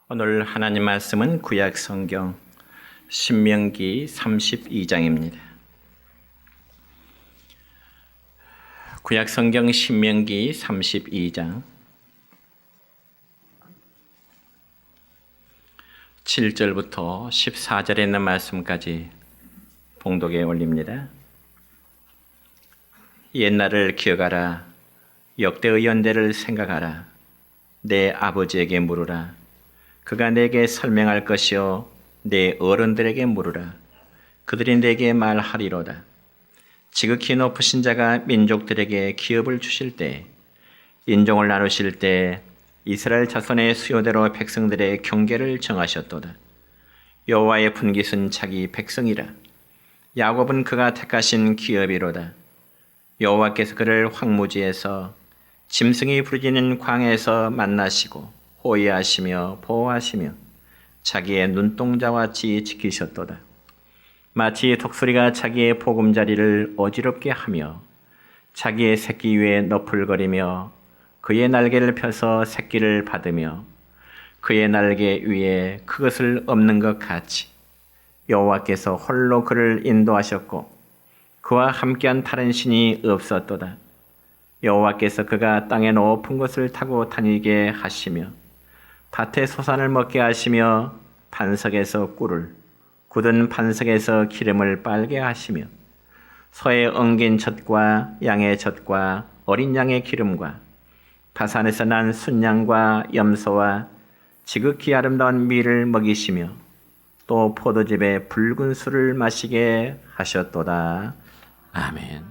오늘 하나님 말씀은 구약 성경 신명기 32장입니다. 구약 성경 신명기 32장 7절부터 14절에 있는 말씀까지 봉독에 올립니다. 옛날을 기억하라. 역대의 연대를 생각하라. 내 아버지에게 물으라. 그가 내게 설명할 것이요 내 어른들에게 물으라. 그들이 내게 말하리로다. 지극히 높으신 자가 민족들에게 기업을 주실 때, 인종을 나누실 때 이스라엘 자손의 수요대로 백성들의 경계를 정하셨도다. 여호와의 분깃은 자기 백성이라. 야곱은 그가 택하신 기업이로다. 여호와께서 그를 황무지에서 짐승이 부르짖는 광야에서 만나시고 호위하시며 보호하시며 자기의 눈동자와 같이 지키셨도다. 마치 독수리가 자기의 보금자리를 어지럽게 하며 자기의 새끼 위에 너풀거리며 그의 날개를 펴서 새끼를 받으며 그의 날개 위에 그것을 엎는 것 같이 여호와께서 홀로 그를 인도하셨고 그와 함께한 다른 신이 없었도다. 여호와께서 그가 땅의 높은 곳을 타고 다니게 하시며 밭의 소산을 먹게 하시며 반석에서 꿀을 굳은 반석에서 기름을 빨게 하시며 소의 엉긴 젖과 양의 젖과 어린 양의 기름과 바산에서 난 순양과 염소와 지극히 아름다운 밀을 먹이시며 또 포도즙에 붉은 술을 마시게 하셨도다. 아멘.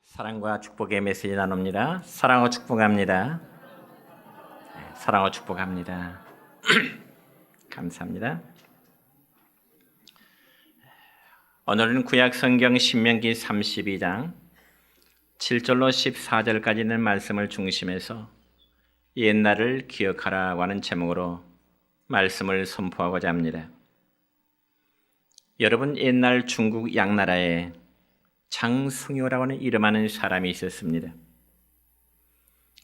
사랑과 축복의 메시지 나눕니다. 사랑하고 축복합니다. 사랑하고 축복합니다. 감사합니다. 오늘은 구약 성경 신명기 32장 7절로 14절까지 있는 말씀을 중심해서 옛날을 기억하라고 하는 제목으로 말씀을 선포하고자 합니다. 여러분, 옛날 중국 양나라에 장승효라고 하는 이름하는 사람이 있었습니다.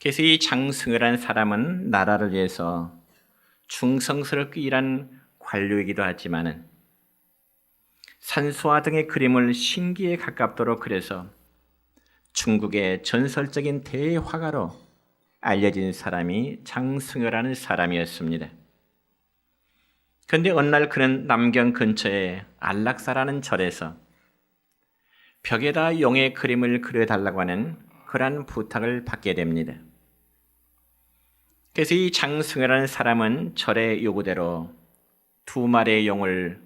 그래서 이 장승효라는 사람은 나라를 위해서 충성스럽게 일한 관료이기도 하지만 산수화 등의 그림을 신기에 가깝도록 그려서 중국의 전설적인 대화가로 알려진 사람이 장승효라는 사람이었습니다. 그런데 어느 날 그는 남경 근처의 안락사라는 절에서 벽에다 용의 그림을 그려달라고 하는 그러한 부탁을 받게 됩니다. 그래서 이 장승효라는 사람은 절의 요구대로 두 마리의 용을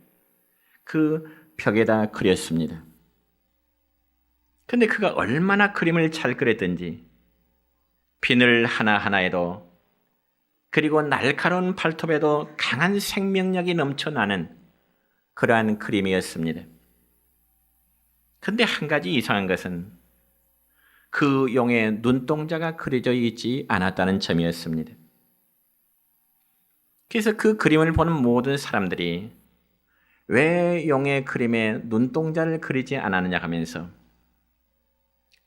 그 벽에다 그렸습니다. 그런데 그가 얼마나 그림을 잘 그렸든지 비늘 하나하나에도 그리고 날카로운 발톱에도 강한 생명력이 넘쳐나는 그러한 그림이었습니다. 그런데 한 가지 이상한 것은 그 용의 눈동자가 그려져 있지 않았다는 점이었습니다. 그래서 그 그림을 보는 모든 사람들이 왜 용의 그림에 눈동자를 그리지 않았느냐 하면서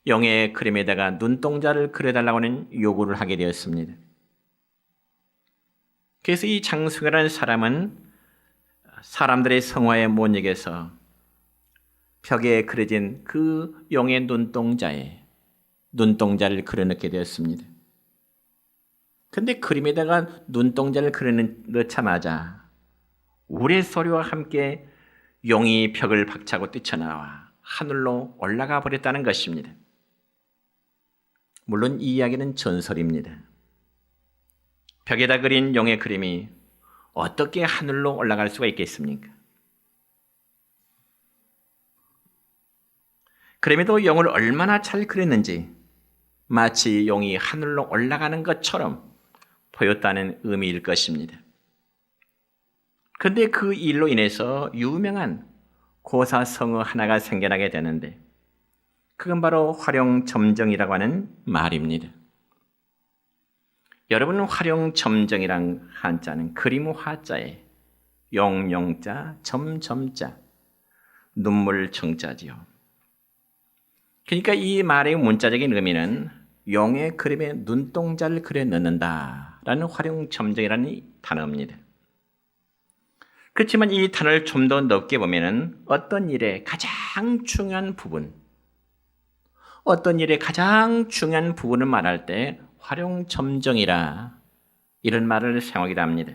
용의 그림에다가 눈동자를 그려달라고 하는 요구를 하게 되었습니다. 그래서 이 장승효라는 사람은 사람들의 성화에 못 이겨서 벽에 그려진 그 용의 눈동자에 눈동자를 그려넣게 되었습니다. 그런데 그림에다가 눈동자를 그려넣자마자 우레소리와 함께 용이 벽을 박차고 뛰쳐나와 하늘로 올라가 버렸다는 것입니다. 물론 이 이야기는 전설입니다. 벽에다 그린 용의 그림이 어떻게 하늘로 올라갈 수가 있겠습니까? 그럼에도 용을 얼마나 잘 그렸는지 마치 용이 하늘로 올라가는 것처럼 보였다는 의미일 것입니다. 그런데 그 일로 인해서 유명한 고사성어 하나가 생겨나게 되는데 그건 바로 활용점정이라고 하는 말입니다. 여러분, 활용점정이란 한자는 그림 화자에 용자, 점자, 눈물 정자지요. 그러니까 이 말의 문자적인 의미는 용의 그림에 눈동자를 그려 넣는다라는 활용점정이라는 단어입니다. 그렇지만 이 단어를 좀 더 넓게 보면은 어떤 일의 가장 중요한 부분, 어떤 일의 가장 중요한 부분을 말할 때 활용점정이라 이런 말을 사용하기도 합니다.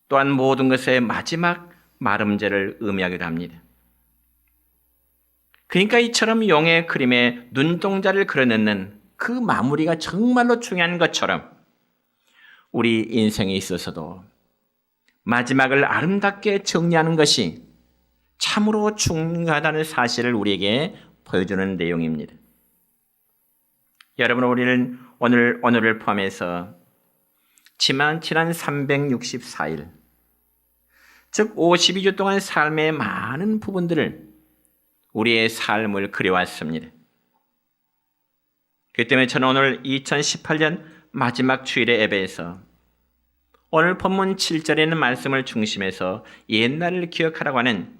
또한 모든 것의 마지막 마름제를 의미하기도 합니다. 그러니까 이처럼 용의 그림에 눈동자를 그려넣는 그 마무리가 정말로 중요한 것처럼 우리 인생에 있어서도 마지막을 아름답게 정리하는 것이 참으로 중요하다는 사실을 우리에게 보여주는 내용입니다. 여러분, 우리는 오늘을 포함해서 지난 364일, 즉 52주 동안 삶의 많은 부분들을 우리의 삶을 그려왔습니다. 그렇기 때문에 저는 오늘 2018년 마지막 주일의 예배에서 오늘 본문 7절에 있는 말씀을 중심해서 옛날을 기억하라고 하는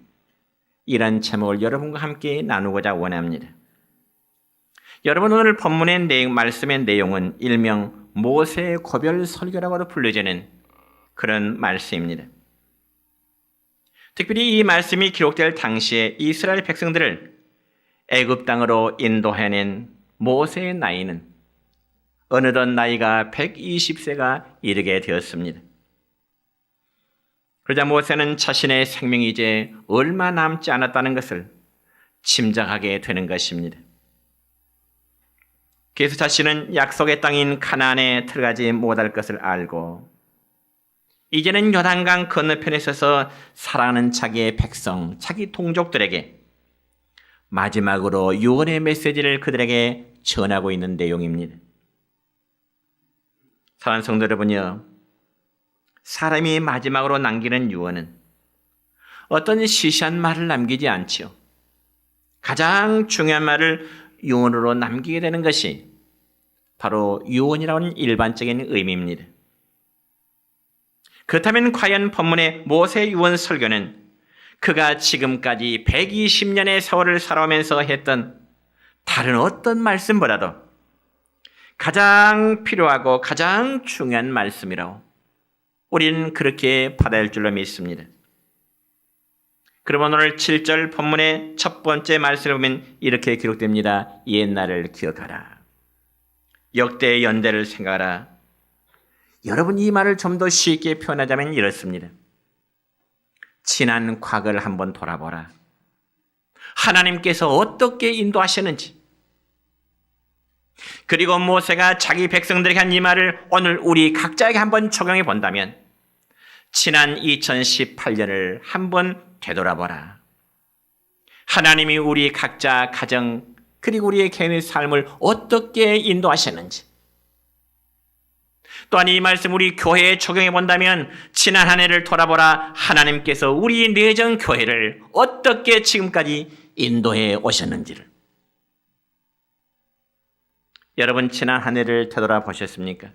이런 제목을 여러분과 함께 나누고자 원합니다. 여러분, 오늘 본문의 말씀의 내용은 일명 모세의 고별 설교라고도 불려지는 그런 말씀입니다. 특별히 이 말씀이 기록될 당시에 이스라엘 백성들을 애굽 땅으로 인도해낸 모세의 나이는 어느덧 나이가 120세가 이르게 되었습니다. 그러자 모세는 자신의 생명이 이제 얼마 남지 않았다는 것을 짐작하게 되는 것입니다. 그래서 자신은 약속의 땅인 가나안에 들어가지 못할 것을 알고 이제는 요단강 건너편에 서서 사랑하는 자기의 백성, 자기 동족들에게 마지막으로 유언의 메시지를 그들에게 전하고 있는 내용입니다. 사랑하는 성도 여러분요, 사람이 마지막으로 남기는 유언은 어떤 시시한 말을 남기지 않지요. 가장 중요한 말을 유언으로 남기게 되는 것이 바로 유언이라는 일반적인 의미입니다. 그렇다면 과연 본문의 모세 유언 설교는 그가 지금까지 120년의 세월을 살아오면서 했던 다른 어떤 말씀보다도 가장 필요하고 가장 중요한 말씀이라고 우리는 그렇게 받아야 할 줄로 믿습니다. 그러면 오늘 7절 본문의 첫 번째 말씀을 보면 이렇게 기록됩니다. 옛날을 기억하라. 역대의 연대를 생각하라. 여러분, 이 말을 좀 더 쉽게 표현하자면 이렇습니다. 지난 과거를 한번 돌아보라. 하나님께서 어떻게 인도하셨는지, 그리고 모세가 자기 백성들에게 한 이 말을 오늘 우리 각자에게 한번 적용해 본다면 지난 2018년을 한번 되돌아보라. 하나님이 우리 각자 가정 그리고 우리의 개인의 삶을 어떻게 인도하셨는지, 또한 이 말씀 우리 교회에 적용해 본다면 지난 한 해를 돌아보라. 하나님께서 우리 내정 교회를 어떻게 지금까지 인도해 오셨는지를. 여러분, 지난 한 해를 되돌아보셨습니까?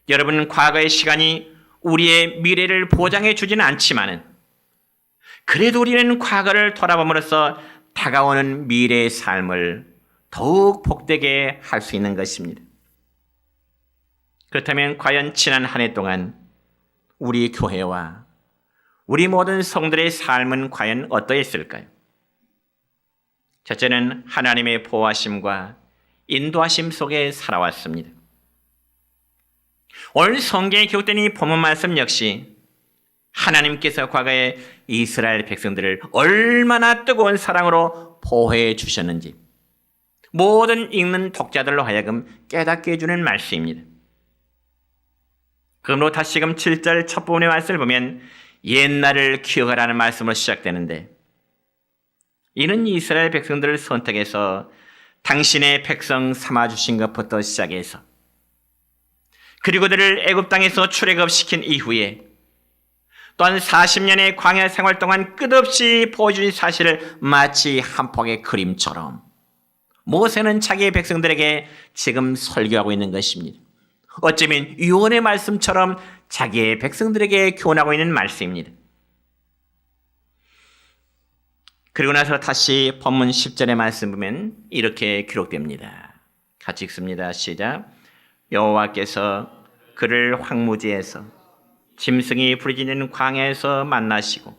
여러분, 과거의 시간이 우리의 미래를 보장해 주지는 않지만은 그래도 우리는 과거를 돌아봄으로써 다가오는 미래의 삶을 더욱 복되게 할 수 있는 것입니다. 그렇다면 과연 지난 한 해 동안 우리 교회와 우리 모든 성들의 삶은 과연 어떠했을까요? 첫째는 하나님의 보호하심과 인도하심 속에 살아왔습니다. 오늘 성경에 기록된 이 본문 말씀 역시 하나님께서 과거에 이스라엘 백성들을 얼마나 뜨거운 사랑으로 보호해 주셨는지 모든 읽는 독자들로 하여금 깨닫게 해주는 말씀입니다. 그러므로 다시금 7절 첫 부분의 말씀을 보면 옛날을 기억하라는 말씀으로 시작되는데, 이는 이스라엘 백성들을 선택해서 당신의 백성 삼아주신 것부터 시작해서 그리고 그들을 애굽 땅에서 출애굽시킨 이후에 또한 40년의 광야 생활 동안 끝없이 보여준 사실을 마치 한 폭의 그림처럼 모세는 자기의 백성들에게 지금 설교하고 있는 것입니다. 어쩌면 유언의 말씀처럼 자기의 백성들에게 교훈하고 있는 말씀입니다. 그리고 나서 다시 본문 10절의 말씀 보면 이렇게 기록됩니다. 같이 읽습니다. 시작. 여호와께서 그를 황무지에서 짐승이 부르짖는 광야에서 만나시고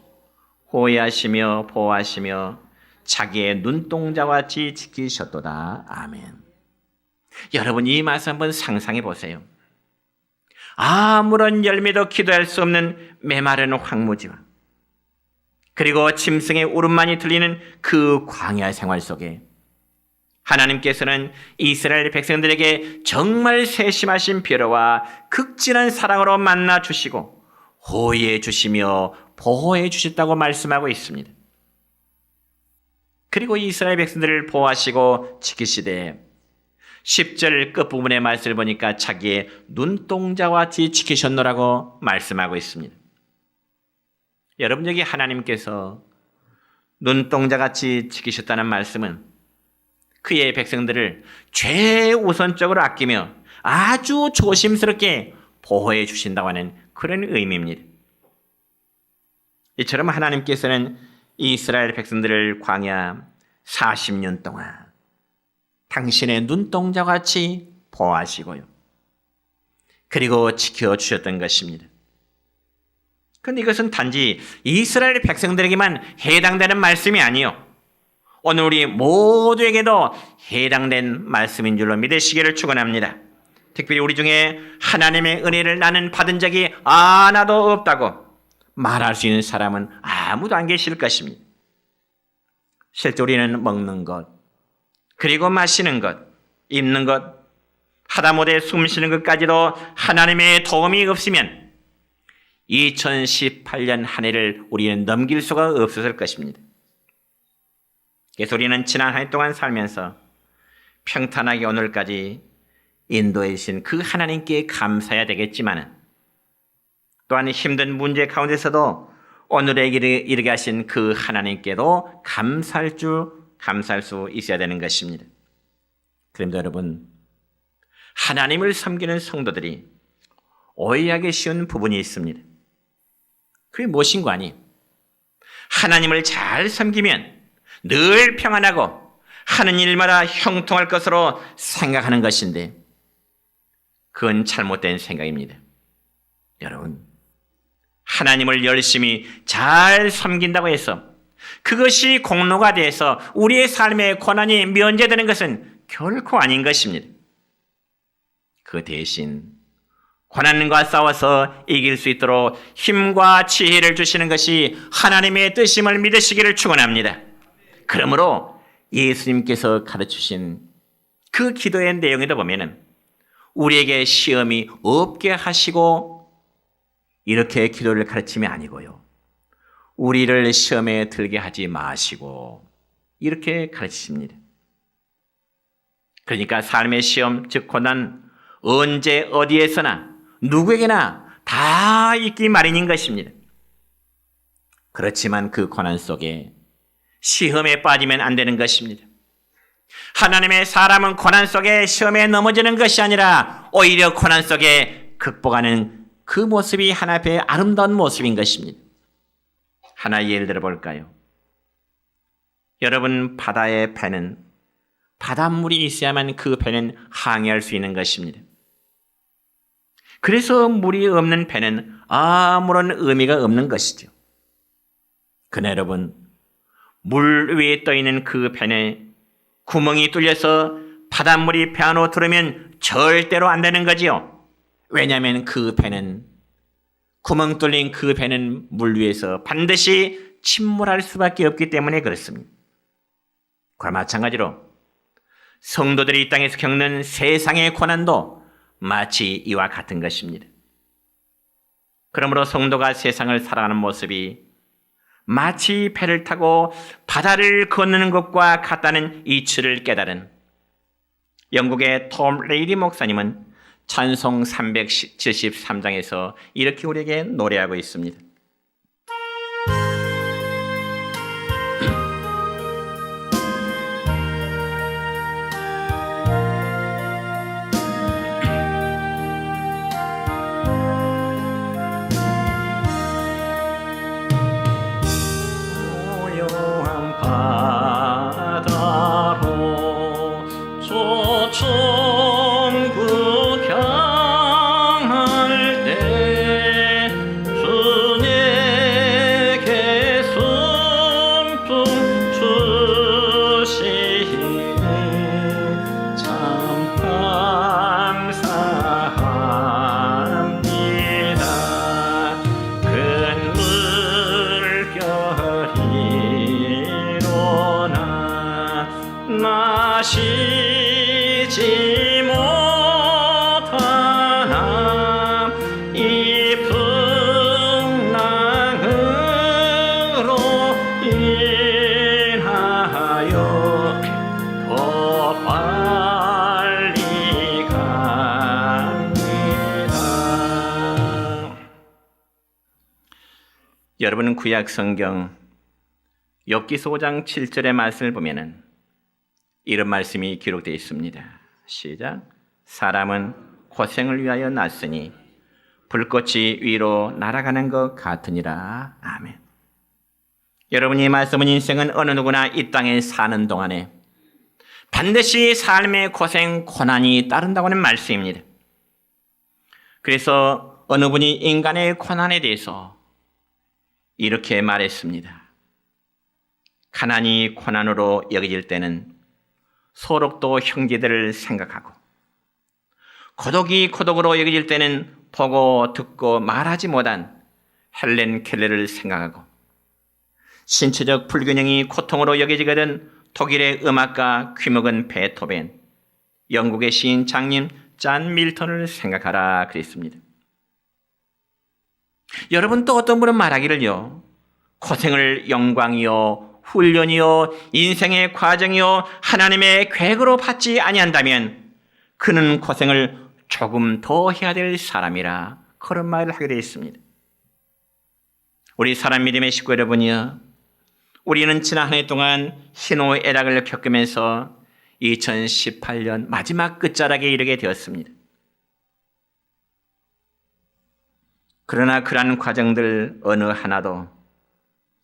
호위하시며 보호하시며 자기의 눈동자와 같이 지키셨도다. 아멘. 여러분, 이 말씀 한번 상상해 보세요. 아무런 열매도 기도할 수 없는 메마른 황무지와 그리고 짐승의 울음만이 들리는 그 광야 생활 속에 하나님께서는 이스라엘 백성들에게 정말 세심하신 배려와 극진한 사랑으로 만나 주시고 호위해 주시며 보호해 주셨다고 말씀하고 있습니다. 그리고 이스라엘 백성들을 보호하시고 지키시되 10절 끝부분의 말씀을 보니까 자기의 눈동자와 같이 지키셨노라고 말씀하고 있습니다. 여러분, 여기 하나님께서 눈동자같이 지키셨다는 말씀은 그의 백성들을 최우선적으로 아끼며 아주 조심스럽게 보호해 주신다고 하는 그런 의미입니다. 이처럼 하나님께서는 이스라엘 백성들을 광야 40년 동안 당신의 눈동자같이 보호하시고요. 그리고 지켜주셨던 것입니다. 그런데 이것은 단지 이스라엘 백성들에게만 해당되는 말씀이 아니요, 오늘 우리 모두에게도 해당된 말씀인 줄로 믿으시기를 축원합니다. 특별히 우리 중에 하나님의 은혜를 나는 받은 적이 하나도 없다고 말할 수 있는 사람은 아무도 안 계실 것입니다. 실제 우리는 먹는 것, 그리고 마시는 것, 입는 것, 하다못해 숨 쉬는 것까지도 하나님의 도움이 없으면 2018년 한 해를 우리는 넘길 수가 없었을 것입니다. 그래서 우리는 지난 한 해 동안 살면서 평탄하게 오늘까지 인도해 주신 그 하나님께 감사해야 되겠지만, 또한 힘든 문제 가운데서도 오늘에 이르게 하신 그 하나님께도 감사할 수 있어야 되는 것입니다. 그런데 여러분, 하나님을 섬기는 성도들이 오해하기 쉬운 부분이 있습니다. 그게 무엇인가 하니, 하나님을 잘 섬기면 늘 평안하고 하는 일마다 형통할 것으로 생각하는 것인데, 그건 잘못된 생각입니다. 여러분, 하나님을 열심히 잘 섬긴다고 해서 그것이 공로가 돼서 우리의 삶의 고난이 면제되는 것은 결코 아닌 것입니다. 그 대신 고난과 싸워서 이길 수 있도록 힘과 지혜를 주시는 것이 하나님의 뜻임을 믿으시기를 축원합니다. 그러므로 예수님께서 가르치신 그 기도의 내용에도 보면은 우리에게 시험이 없게 하시고 이렇게 기도를 가르치면 아니고요, 우리를 시험에 들게 하지 마시고 이렇게 가르치십니다. 그러니까 삶의 시험, 즉 고난, 언제 어디에서나 누구에게나 다 있기 마련인 것입니다. 그렇지만 그 고난 속에 시험에 빠지면 안 되는 것입니다. 하나님의 사람은 고난 속에 시험에 넘어지는 것이 아니라 오히려 고난 속에 극복하는 그 모습이 하나님의 아름다운 모습인 것입니다. 하나 예를 들어 볼까요? 여러분, 바다의 배는 바닷물이 있어야만 그 배는 항해할 수 있는 것입니다. 그래서 물이 없는 배는 아무런 의미가 없는 것이죠. 그러나 여러분, 물 위에 떠있는 그 배에 구멍이 뚫려서 바닷물이 배 안으로 들어오면 절대로 안 되는 거지요. 왜냐하면 그 배는, 구멍 뚫린 그 배는 물 위에서 반드시 침몰할 수밖에 없기 때문에 그렇습니다. 그와 마찬가지로 성도들이 이 땅에서 겪는 세상의 고난도 마치 이와 같은 것입니다. 그러므로 성도가 세상을 살아가는 모습이 마치 배를 타고 바다를 건너는 것과 같다는 이치를 깨달은 영국의 톰 레이디 목사님은 찬송 373장에서 이렇게 우리에게 노래하고 있습니다. 마시지 못하나 이 풍랑으로 인하여 더 빨리 갑니다. 여러분, 구약 성경 욥기서 5장 7절의 말씀을 보면은 이런 말씀이 기록되어 있습니다. 시작. 사람은 고생을 위하여 났으니 불꽃이 위로 날아가는 것 같으니라. 아멘. 여러분, 이 말씀은 인생은 어느 누구나 이 땅에 사는 동안에 반드시 삶의 고생, 고난이 따른다고 하는 말씀입니다. 그래서 어느 분이 인간의 고난에 대해서 이렇게 말했습니다. 가난이 고난으로 여겨질 때는 소록도 형제들을 생각하고, 고독이 고독으로 여겨질 때는 보고 듣고 말하지 못한 헬렌 켈러를 생각하고, 신체적 불균형이 고통으로 여겨지거든 독일의 음악가 귀먹은 베토벤, 영국의 시인 장님 잔 밀턴을 생각하라 그랬습니다. 여러분, 또 어떤 분은 말하기를요, 고생을 영광이요 훈련이요 인생의 과정이요 하나님의 계획으로 받지 아니한다면 그는 고생을 조금 더 해야 될 사람이라, 그런 말을 하게 되어 있습니다. 우리 사람 믿음의 식구 여러분이요, 우리는 지난 한 해 동안 희노애락을 겪으면서 2018년 마지막 끝자락에 이르게 되었습니다. 그러나 그러한 과정들 어느 하나도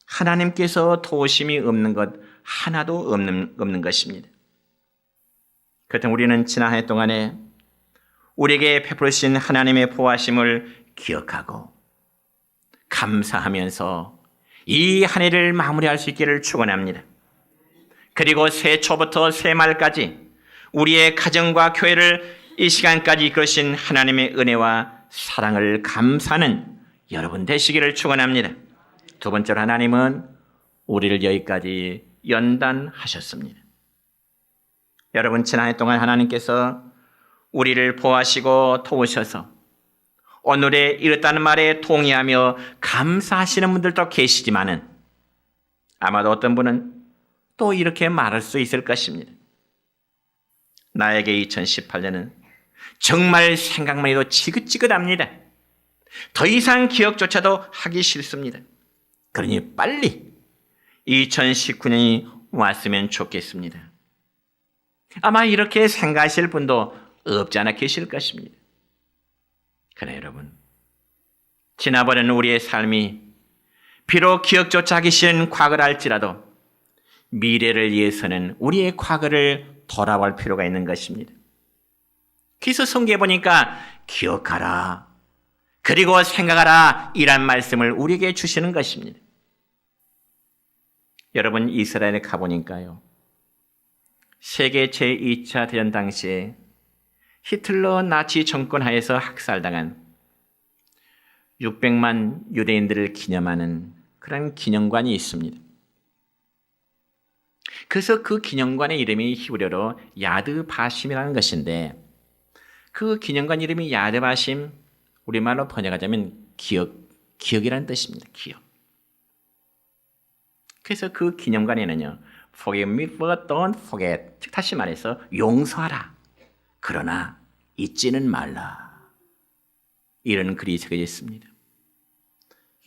하나님께서 도우심이 없는 것 하나도 없는 것입니다. 그렇다면 우리는 지난 한 해 동안에 우리에게 베풀으신 하나님의 보호하심을 기억하고 감사하면서 이 한 해를 마무리할 수 있기를 축원합니다. 그리고 새해 초부터 새해 말까지 우리의 가정과 교회를 이 시간까지 이끄신 하나님의 은혜와 사랑을 감사하는 여러분 되시기를 축원합니다. 두 번째로, 하나님은 우리를 여기까지 연단하셨습니다. 여러분, 지난 해 동안 하나님께서 우리를 보호하시고 도우셔서 오늘에 이렇다는 말에 동의하며 감사하시는 분들도 계시지만은 아마도 어떤 분은 또 이렇게 말할 수 있을 것입니다. 나에게 2018년은 정말 생각만 해도 지긋지긋합니다. 더 이상 기억조차도 하기 싫습니다. 그러니 빨리 2019년이 왔으면 좋겠습니다. 아마 이렇게 생각하실 분도 없지 않아 계실 것입니다. 그러나 여러분, 지나버린 우리의 삶이 비록 기억조차 하기 싫은 과거를 할지라도 미래를 위해서는 우리의 과거를 돌아볼 필요가 있는 것입니다. 그래서 성경에 보니까 기억하라, 그리고 생각하라, 이란 말씀을 우리에게 주시는 것입니다. 여러분, 이스라엘에 가보니까요, 세계 제2차 대전 당시에 히틀러 나치 정권 하에서 학살당한 600만 유대인들을 기념하는 그런 기념관이 있습니다. 그래서 그 기념관의 이름이 히브리어로 야드바심이라는 것인데, 그 기념관 이름이 야드바심, 우리말로 번역하자면 기억이라는 뜻입니다. 기억. 그래서 그 기념관에는요, Forgive me, but don't forget. 즉 다시 말해서 용서하라, 그러나 잊지는 말라, 이런 글이 새겨져 있습니다.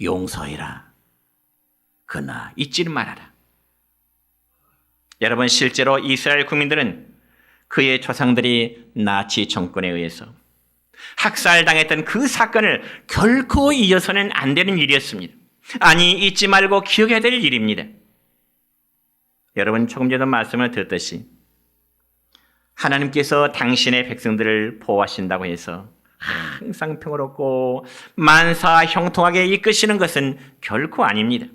용서해라, 그러나 잊지는 말아라. 여러분, 실제로 이스라엘 국민들은 그의 조상들이 나치 정권에 의해서 학살당했던 그 사건을 결코 잊어서는 안 되는 일이었습니다. 아니, 잊지 말고 기억해야 될 일입니다. 여러분, 조금 전에 말씀을 드렸듯이 하나님께서 당신의 백성들을 보호하신다고 해서 항상 평화롭고 만사 형통하게 이끄시는 것은 결코 아닙니다.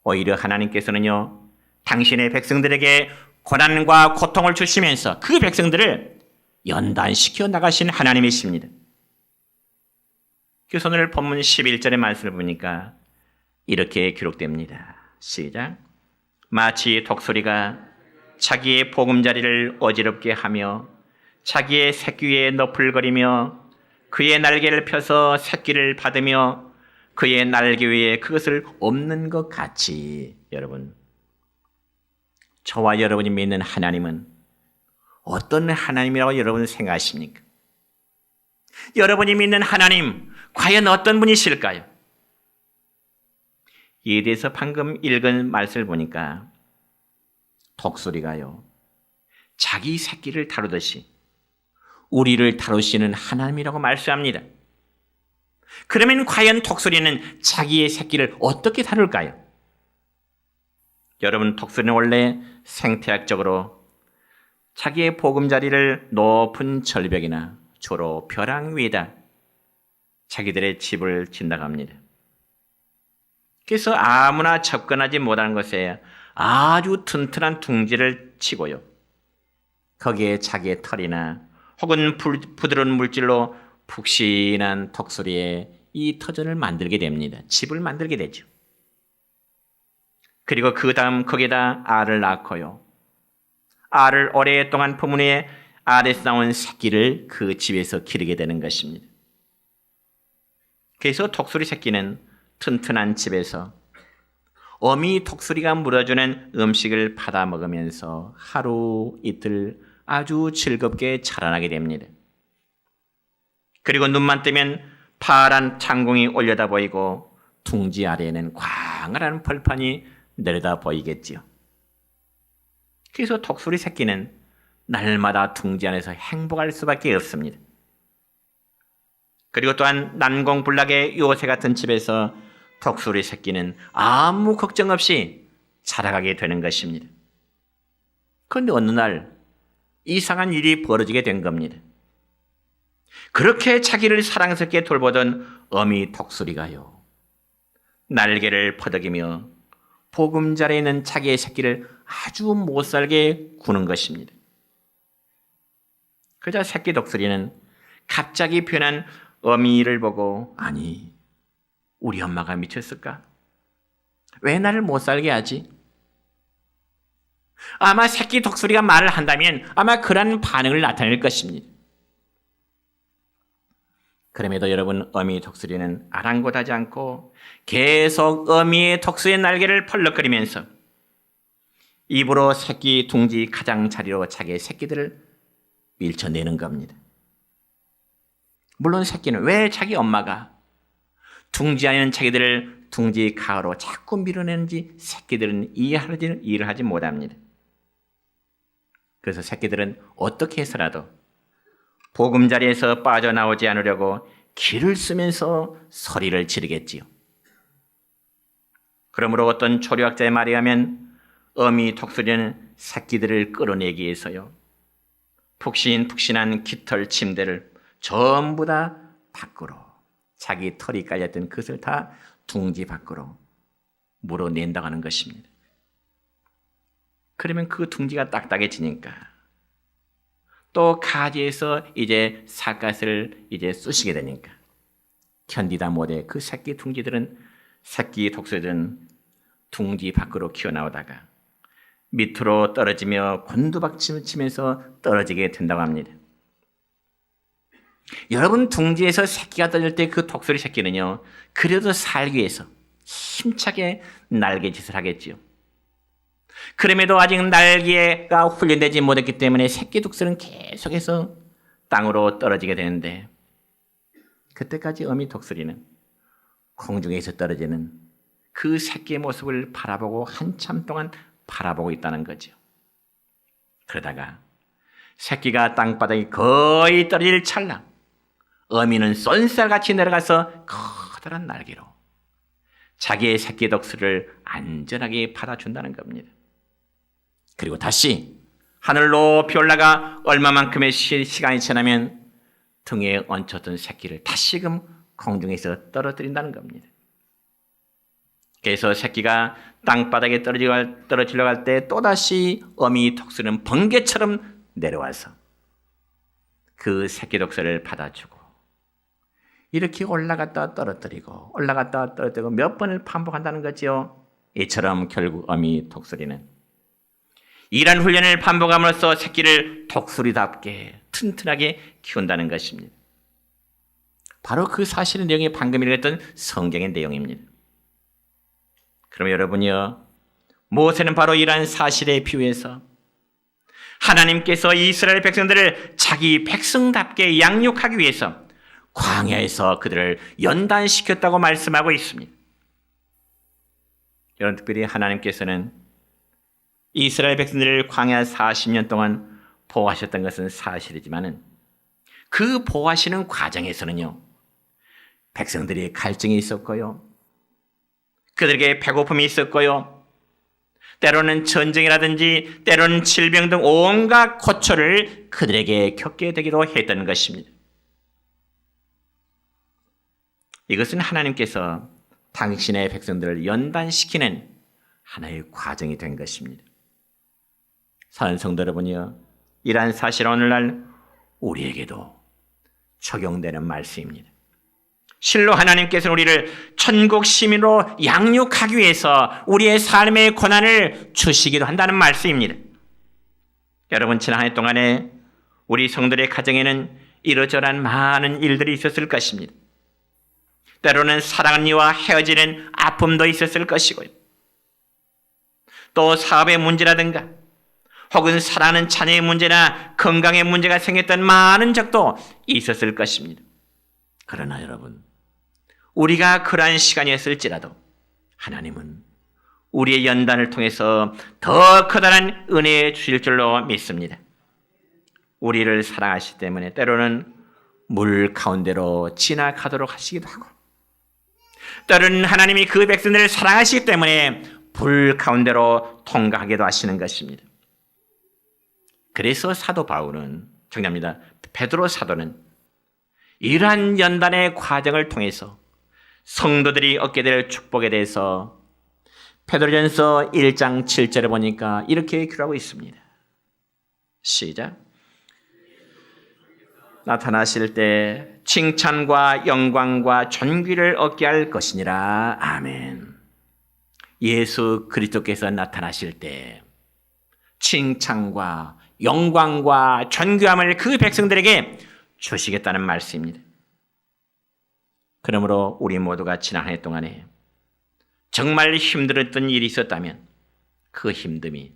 오히려 하나님께서는요, 당신의 백성들에게 고난과 고통을 주시면서 그 백성들을 연단시켜 나가신 하나님이십니다. 그래서 오늘 본문 11절의 말씀을 보니까 이렇게 기록됩니다. 시작. 마치 독수리가 자기의 보금자리를 어지럽게 하며 자기의 새끼 위에 너풀거리며 그의 날개를 펴서 새끼를 받으며 그의 날개 위에 그것을 엎는 것 같이. 여러분, 저와 여러분이 믿는 하나님은 어떤 하나님이라고 여러분은 생각하십니까? 여러분이 믿는 하나님 과연 어떤 분이실까요? 이에 대해서 방금 읽은 말씀을 보니까 독수리가요, 자기 새끼를 다루듯이 우리를 다루시는 하나님이라고 말씀합니다. 그러면 과연 독수리는 자기의 새끼를 어떻게 다룰까요? 여러분, 독수리는 원래 생태학적으로 자기의 보금자리를 높은 절벽이나 주로 벼랑 위에다 자기들의 집을 짓는다고 합니다. 그래서 아무나 접근하지 못하는 것에 아주 튼튼한 둥지를 치고요, 거기에 자기의 털이나 혹은 부드러운 물질로 푹신한 독수리의 이 터전을 만들게 됩니다. 집을 만들게 되죠. 그리고 그 다음 거기에다 알을 낳고요, 알을 오랫동안 품은 후에 알에서 나온 새끼를 그 집에서 기르게 되는 것입니다. 그래서 독수리 새끼는 튼튼한 집에서 어미 독수리가 물어주는 음식을 받아 먹으면서 하루 이틀 아주 즐겁게 자라나게 됩니다. 그리고 눈만 뜨면 파란 창공이 올려다 보이고 둥지 아래에는 광활한 벌판이 내려다 보이겠지요. 그래서 독수리 새끼는 날마다 둥지 안에서 행복할 수밖에 없습니다. 그리고 또한 난공불락의 요새 같은 집에서 독수리 새끼는 아무 걱정 없이 자라가게 되는 것입니다. 그런데 어느 날 이상한 일이 벌어지게 된 겁니다. 그렇게 자기를 사랑스럽게 돌보던 어미 독수리가요, 날개를 퍼덕이며 보금자리에 있는 자기의 새끼를 아주 못살게 구는 것입니다. 그러자 새끼 독수리는 갑자기 변한 어미를 보고, 아니, 우리 엄마가 미쳤을까? 왜 나를 못살게 하지? 아마 새끼 독수리가 말을 한다면 아마 그런 반응을 나타낼 것입니다. 그럼에도 여러분, 어미 독수리는 아랑곳하지 않고 계속 어미의 독수리의 날개를 펄럭거리면서 입으로 새끼 둥지 가장자리로 자기의 새끼들을 밀쳐내는 겁니다. 물론 새끼는 왜 자기 엄마가 둥지 안에 있는 자기들을 둥지 가로 자꾸 밀어내는지 새끼들은 이해를 하지 못합니다. 그래서 새끼들은 어떻게 해서라도 보금자리에서 빠져나오지 않으려고 기를 쓰면서 소리를 지르겠지요. 그러므로 어떤 초류학자의 말에 의하면 어미 독수리는 새끼들을 끌어내기 위해서요, 푹신푹신한 깃털 침대를 전부 다 밖으로, 자기 털이 깔렸던 그것을 다 둥지 밖으로 물어낸다고 하는 것입니다. 그러면 그 둥지가 딱딱해지니까 또 가지에서 이제 삿갓을 이제 쑤시게 되니까 견디다 못해 그 새끼 둥지들은, 새끼 독수리들은 둥지 밖으로 기어나오다가 밑으로 떨어지며 곤두박질 치면서 떨어지게 된다고 합니다. 여러분, 둥지에서 새끼가 떨어질 때 그 독수리 새끼는요, 그래도 살기 위해서 힘차게 날개짓을 하겠지요. 그럼에도 아직 날개가 훈련되지 못했기 때문에 새끼 독수리는 계속해서 땅으로 떨어지게 되는데, 그때까지 어미 독수리는 공중에서 떨어지는 그 새끼의 모습을 바라보고 한참 동안 바라보고 있다는 거죠. 그러다가 새끼가 땅바닥에 거의 떨어질 찰나 어미는 쏜살같이 내려가서 커다란 날개로 자기의 새끼 독수리를 안전하게 받아준다는 겁니다. 그리고 다시 하늘 높이 올라가 얼마만큼의 시간이 지나면 등에 얹혔던 새끼를 다시금 공중에서 떨어뜨린다는 겁니다. 그래서 새끼가 땅바닥에 떨어지려고 할 때 또다시 어미 독수리는 번개처럼 내려와서 그 새끼 독수리를 받아주고 이렇게 올라갔다 떨어뜨리고 올라갔다 떨어뜨리고 몇 번을 반복한다는 거지요. 이처럼 결국 어미 독수리는 이러한 훈련을 반복함으로써 새끼를 독수리답게 튼튼하게 키운다는 것입니다. 바로 그 사실의 내용이 방금 읽었던 성경의 내용입니다. 그럼 여러분이요, 모세는 바로 이러한 사실에 비유해서 하나님께서 이스라엘 백성들을 자기 백성답게 양육하기 위해서 광야에서 그들을 연단시켰다고 말씀하고 있습니다. 여러분, 특별히 하나님께서는 이스라엘 백성들을 광야 40년 동안 보호하셨던 것은 사실이지만 그 보호하시는 과정에서는요, 백성들이 갈증이 있었고요, 그들에게 배고픔이 있었고요, 때로는 전쟁이라든지 때로는 질병 등 온갖 고초를 그들에게 겪게 되기도 했던 것입니다. 이것은 하나님께서 당신의 백성들을 연단시키는 하나의 과정이 된 것입니다. 사랑하는 성도 여러분이요, 이러한 사실은 오늘날 우리에게도 적용되는 말씀입니다. 실로 하나님께서는 우리를 천국 시민으로 양육하기 위해서 우리의 삶의 고난을 주시기도 한다는 말씀입니다. 여러분, 지난 한 해 동안에 우리 성도의 가정에는 이러저러한 많은 일들이 있었을 것입니다. 때로는 사랑하는 이와 헤어지는 아픔도 있었을 것이고요, 또 사업의 문제라든가 혹은 사랑하는 자녀의 문제나 건강의 문제가 생겼던 많은 적도 있었을 것입니다. 그러나 여러분, 우리가 그러한 시간이었을지라도 하나님은 우리의 연단을 통해서 더 커다란 은혜 주실 줄로 믿습니다. 우리를 사랑하시기 때문에 때로는 물 가운데로 지나가도록 하시기도 하고, 때로는 하나님이 그 백성들을 사랑하시기 때문에 불 가운데로 통과하기도 하시는 것입니다. 그래서 사도 바울은, 정리합니다, 베드로 사도는 이러한 연단의 과정을 통해서 성도들이 얻게 될 축복에 대해서 베드로전서 1장 7절에 보니까 이렇게 기록하고 있습니다. 시작. 나타나실 때 칭찬과 영광과 존귀를 얻게 할 것이니라. 아멘. 예수 그리스도께서 나타나실 때 칭찬과 영광과 존귀함을 그 백성들에게 주시겠다는 말씀입니다. 그러므로 우리 모두가 지난 한 해 동안에 정말 힘들었던 일이 있었다면 그 힘듦이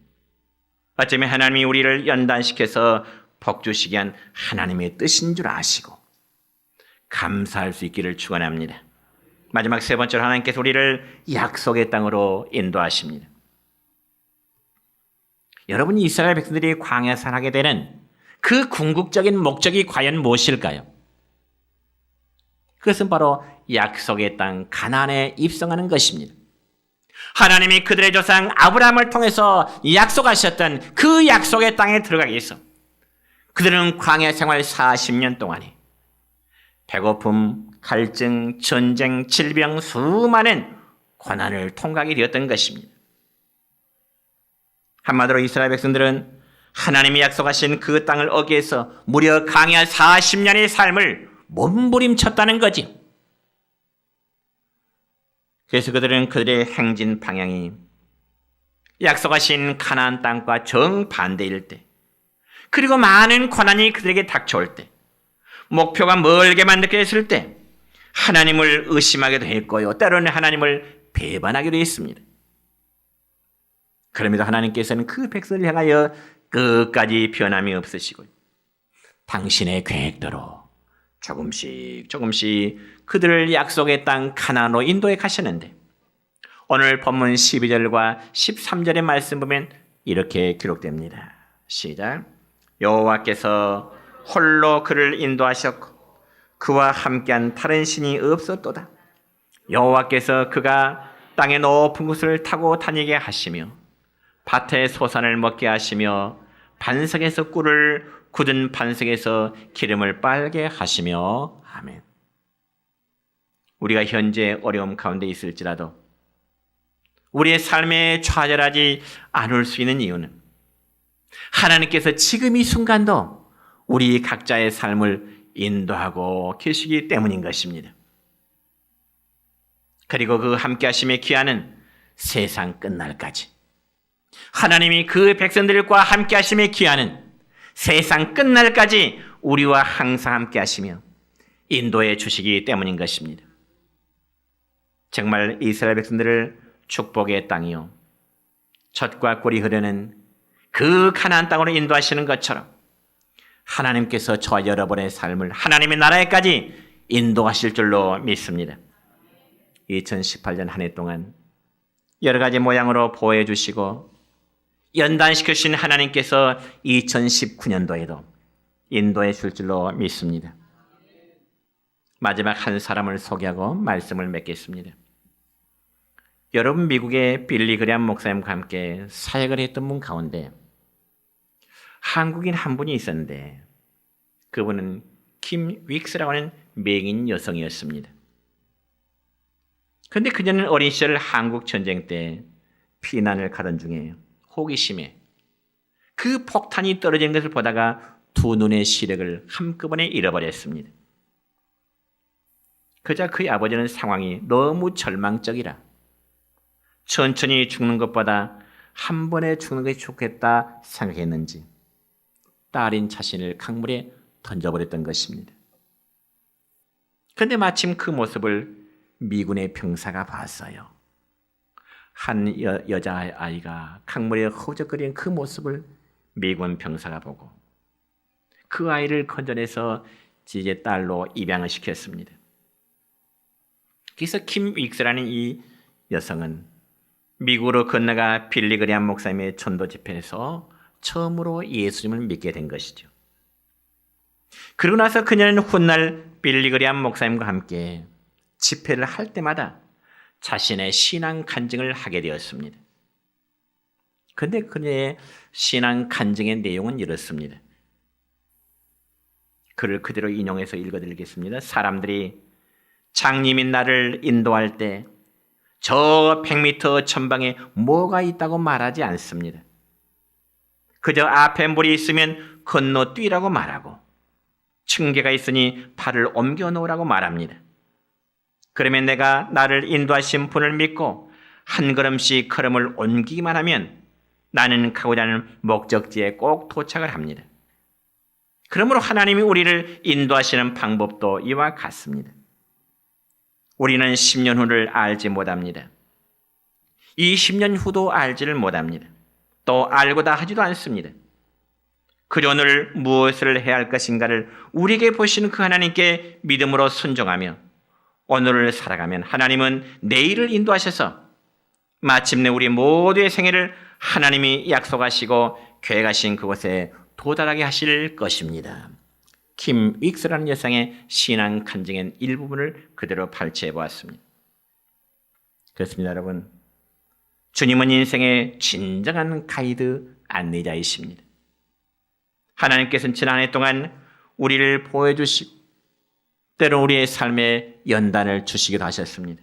어쩌면 하나님이 우리를 연단시켜서 복 주시기 위한 하나님의 뜻인 줄 아시고 감사할 수 있기를 축원합니다. 마지막 세 번째로 하나님께서 우리를 약속의 땅으로 인도하십니다. 여러분, 이스라엘 백성들이 광야 생활하게 되는 그 궁극적인 목적이 과연 무엇일까요? 그것은 바로 약속의 땅 가나안에 입성하는 것입니다. 하나님이 그들의 조상 아브라함을 통해서 약속하셨던 그 약속의 땅에 들어가기 위해서 그들은 광야 생활 40년 동안에 배고픔, 갈증, 전쟁, 질병, 수많은 고난을 통과하게 되었던 것입니다. 한마디로 이스라엘 백성들은 하나님이 약속하신 그 땅을 얻기 위해서 무려 광야 40년의 삶을 몸부림쳤다는 거지. 그래서 그들은 그들의 행진 방향이 약속하신 가나안 땅과 정반대일 때, 그리고 많은 고난이 그들에게 닥쳐올 때, 목표가 멀게만 느껴졌을 때 하나님을 의심하기도 했고요, 때로는 하나님을 배반하기도 했습니다. 그럼에도 하나님께서는 그 백성을 향하여 끝까지 변함이 없으시고 당신의 계획대로 조금씩 그들을 약속의 땅 가나안으로 인도해 가셨는데, 오늘 본문 12절과 13절의 말씀 보면 이렇게 기록됩니다. 시작. 여호와께서 홀로 그를 인도하셨고 그와 함께한 다른 신이 없었도다. 여호와께서 그가 땅의 높은 곳을 타고 다니게 하시며 밭의 소산을 먹게 하시며 반석에서 꿀을, 굳은 반석에서 기름을 빨게 하시며. 아멘. 우리가 현재 어려움 가운데 있을지라도 우리의 삶에 좌절하지 않을 수 있는 이유는 하나님께서 지금 이 순간도 우리 각자의 삶을 인도하고 계시기 때문인 것입니다. 그리고 그 함께 하심의 기한은 세상 끝날까지, 하나님이 그 백성들과 함께 하심의 기한은 세상 끝날까지 우리와 항상 함께 하시며 인도해 주시기 때문인 것입니다. 정말 이스라엘 백성들을 축복의 땅이요 젖과 꿀이 흐르는 그 가나안 땅으로 인도하시는 것처럼 하나님께서 저와 여러분의 삶을 하나님의 나라에까지 인도하실 줄로 믿습니다. 2018년 한 해 동안 여러 가지 모양으로 보호해 주시고 연단시켜 주신 하나님께서 2019년도에도 인도해 줄 줄로 믿습니다. 마지막 한 사람을 소개하고 말씀을 맺겠습니다. 여러분, 미국의 빌리 그레엄 목사님과 함께 사역을 했던 분 가운데 한국인 한 분이 있었는데 그분은 킴 윅스라고 하는 맹인 여성이었습니다. 그런데 그녀는 어린 시절 한국 전쟁 때 피난을 가던 중에 호기심에 그 폭탄이 떨어지는 것을 보다가 두 눈의 시력을 한꺼번에 잃어버렸습니다. 그자 그의 아버지는 상황이 너무 절망적이라 천천히 죽는 것보다 한 번에 죽는 것이 좋겠다 생각했는지 딸인 자신을 강물에 던져버렸던 것입니다. 그런데 마침 그 모습을 미군의 병사가 봤어요. 한 여자아이가 강물에 허우적거리는 그 모습을 미군 병사가 보고 그 아이를 건져내서 지제 딸로 입양을 시켰습니다. 그래서 킴 윅스라는 이 여성은 미국으로 건너가 빌리 그레엄 목사님의 전도 집회에서 처음으로 예수님을 믿게 된 것이죠. 그러고 나서 그녀는 훗날 빌리 그레엄 목사님과 함께 집회를 할 때마다 자신의 신앙 간증을 하게 되었습니다. 그런데 그녀의 신앙 간증의 내용은 이렇습니다. 글을 그대로 인용해서 읽어드리겠습니다. 사람들이 장님이 나를 인도할 때 저 100m 전방에 뭐가 있다고 말하지 않습니다. 그저 앞에 물이 있으면 건너뛰라고 말하고 층계가 있으니 발을 옮겨 놓으라고 말합니다. 그러면 내가 나를 인도하신 분을 믿고 한 걸음씩 걸음을 옮기기만 하면 나는 가고자 하는 목적지에 꼭 도착을 합니다. 그러므로 하나님이 우리를 인도하시는 방법도 이와 같습니다. 우리는 10년 후를 알지 못합니다. 20년 후도 알지를 못합니다. 또 알고다 하지도 않습니다. 그저 오늘 무엇을 해야 할 것인가를 우리에게 보시는 그 하나님께 믿음으로 순종하며 오늘을 살아가면 하나님은 내일을 인도하셔서 마침내 우리 모두의 생애를 하나님이 약속하시고 계획하신 그곳에 도달하게 하실 것입니다. 킴 윅스라는 여성의 신앙 간증의 일부분을 그대로 발췌해 보았습니다. 그렇습니다, 여러분. 주님은 인생의 진정한 가이드 안내자이십니다. 하나님께서는 지난 해 동안 우리를 보여주시고 때로 우리의 삶에 연단을 주시기도 하셨습니다.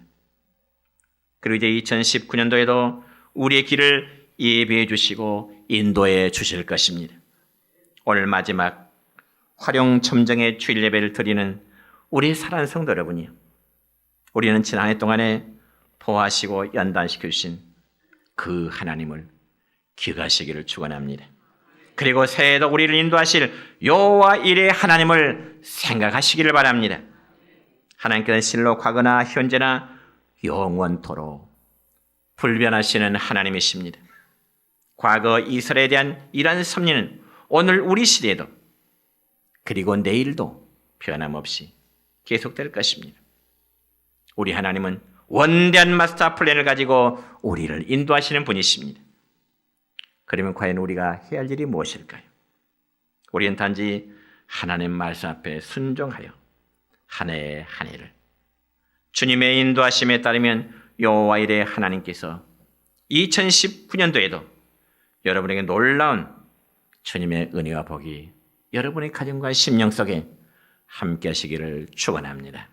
그리고 이제 2019년도에도 우리의 길을 예비해 주시고 인도해 주실 것입니다. 오늘 마지막 활용점정의 주일 예배를 드리는 우리 사랑하는 성도 여러분이요. 우리는 지난 해 동안에 보호하시고 연단시켜 주신 그 하나님을 기억하시기를 축원합니다. 그리고 새해에도 우리를 인도하실 여호와 일의 하나님을 생각하시기를 바랍니다. 하나님께서는 실로 과거나 현재나 영원토록 불변하시는 하나님이십니다. 과거 이스라엘에 대한 이러한 섭리는 오늘 우리 시대에도 그리고 내일도 변함없이 계속될 것입니다. 우리 하나님은 원대한 마스터 플랜을 가지고 우리를 인도하시는 분이십니다. 그러면 과연 우리가 해야 할 일이 무엇일까요? 우리는 단지 하나님 말씀 앞에 순종하여 한 해 한 해를 주님의 인도하심에 따르면 여호와 일의 하나님께서 2019년도에도 여러분에게 놀라운 주님의 은혜와 복이 여러분의 가정과 심령 속에 함께 하시기를 축원합니다.